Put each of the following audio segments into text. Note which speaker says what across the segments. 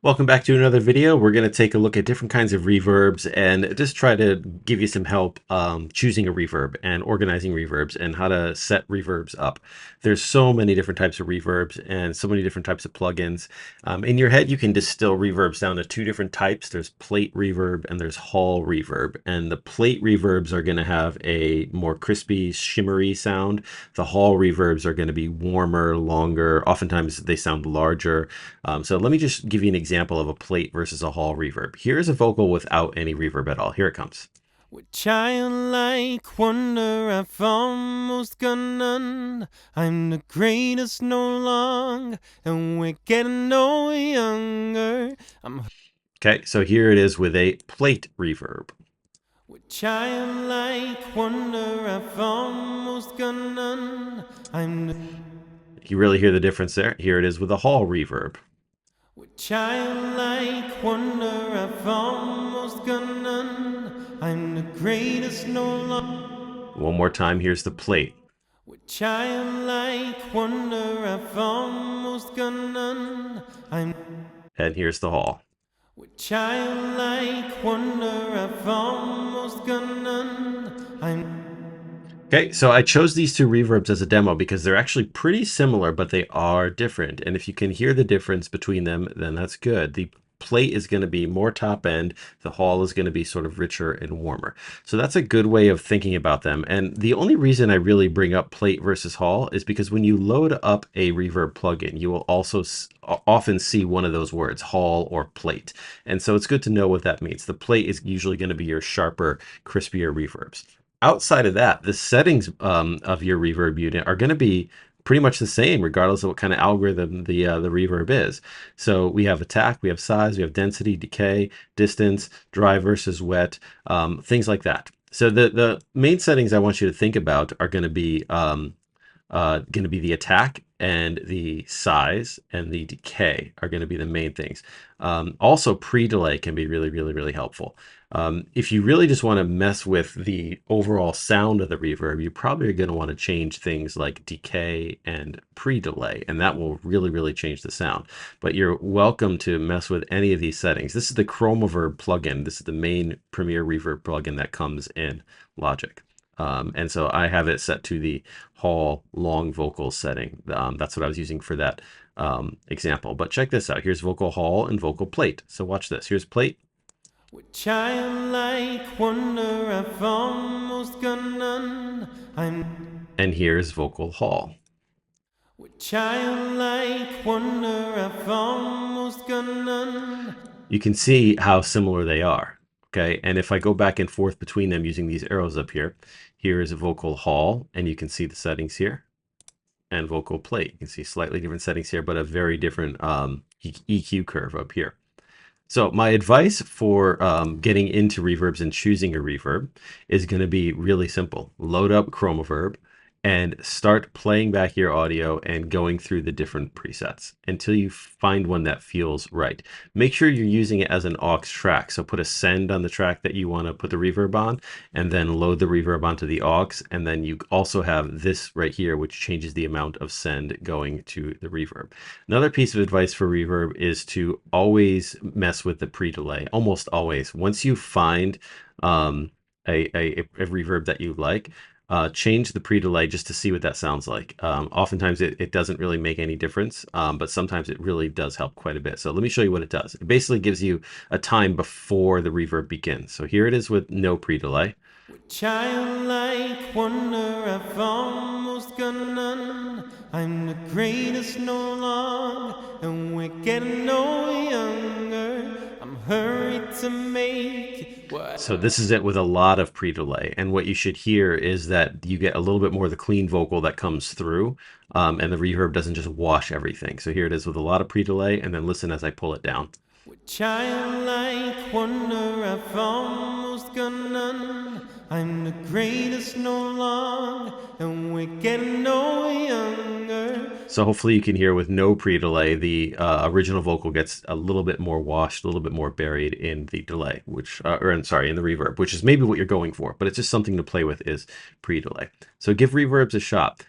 Speaker 1: Welcome back to another video. We're going to take a look at different kinds of reverbs and just try to give you some help choosing a reverb and organizing reverbs and how to set reverbs up. There's so many different types of reverbs and so many different types of plugins. In your head, you can distill reverbs down to two different types. There's plate reverb and there's hall reverb. And the plate reverbs are going to have a more crispy, shimmery sound. The hall reverbs are going to be warmer, longer. Oftentimes they sound larger. So let me just give you an example of a plate versus a hall reverb. Here's a vocal without any reverb at all. Here it comes.
Speaker 2: With childlike wonder I've almost got none. I'm the greatest no longer, and we're getting no younger.
Speaker 1: Okay, so here it is with a plate reverb.
Speaker 2: With childlike wonder I've almost got none.
Speaker 1: You really hear the difference there. Here it is with a hall reverb.
Speaker 2: With childlike wonder I've almost got none. I'm the greatest no longer.
Speaker 1: One more time, here's the plate.
Speaker 2: With childlike wonder I've almost got none.
Speaker 1: And here's the hall.
Speaker 2: With childlike wonder I've almost got none.
Speaker 1: Okay, so I chose these two reverbs as a demo because they're actually pretty similar, but they are different. And if you can hear the difference between them, then that's good. The plate is going to be more top end. The hall is going to be sort of richer and warmer. So that's a good way of thinking about them. And the only reason I really bring up plate versus hall is because when you load up a reverb plugin, you will also often see one of those words, hall or plate. And so it's good to know what that means. The plate is usually going to be your sharper, crispier reverbs. Outside of that, the settings of your reverb unit are going to be pretty much the same, regardless of what kind of algorithm the reverb is. So we have attack, we have size, we have density, decay, distance, dry versus wet, things like that. So the main settings I want you to think about are going to be the attack and the size and the decay are going to be the main things. Also, pre-delay can be really helpful. If you really just want to mess with the overall sound of the reverb, you probably are going to want to change things like decay and pre-delay, and that will really change the sound. But you're welcome to mess with any of these settings. This is the Chromaverb plugin. This is the main Premiere Reverb plugin that comes in Logic. And so I have it set to the hall long vocal setting. That's what I was using for that example. But check this out. Here's vocal hall and vocal plate. So watch this. Here's plate.
Speaker 2: With childlike wonder I've almost got none.
Speaker 1: And here's vocal hall.
Speaker 2: With childlike wonder I've almost got none.
Speaker 1: You can see how similar they are. Okay, and if I go back and forth between them using these arrows up here, here is a vocal hall, and you can see the settings here, and vocal plate. You can see slightly different settings here, but a very different EQ curve up here. So my advice for getting into reverbs and choosing a reverb is going to be really simple. Load up Chromaverb and start playing back your audio and going through the different presets until you find one that feels right. Make sure you're using it as an aux track. So put a send on the track that you want to put the reverb on, and then load the reverb onto the aux. And then you also have this right here, which changes the amount of send going to the reverb. Another piece of advice for reverb is to always mess with the pre-delay, almost always. Once you find a reverb that you like, change the pre-delay just to see what that sounds like. Oftentimes it doesn't really make any difference, but sometimes it really does help quite a bit. So let me show you what it does. It basically gives you a time before the reverb begins. So here it is with no pre-delay.
Speaker 2: With childlike wonder I've almost got none. I'm the greatest no longer, and we're getting no younger. I'm hurried to make what.
Speaker 1: So this is it with a lot of pre-delay, and what you should hear is that you get a little bit more of the clean vocal that comes through, and the reverb doesn't just wash everything. So here it is with a lot of pre-delay, and then listen as I pull it down.
Speaker 2: With childlike wonder I've almost got none. I'm the greatest no longer, and we're getting no younger.
Speaker 1: So hopefully you can hear with no pre-delay, the original vocal gets a little bit more washed, a little bit more buried in the delay, which, in the reverb, which is maybe what you're going for, but it's just something to play with is pre-delay. So give reverbs a shot.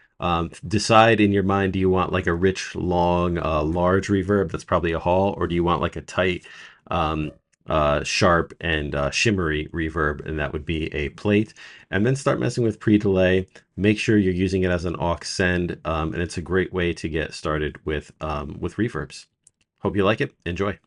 Speaker 1: Decide in your mind, do you want like a rich, long, large reverb that's probably a hall, or do you want like a tight, um, sharp, and shimmery reverb, and that would be a plate. And then start messing with pre-delay. Make sure you're using it as an aux send, and it's a great way to get started with reverbs. Hope you like it. Enjoy.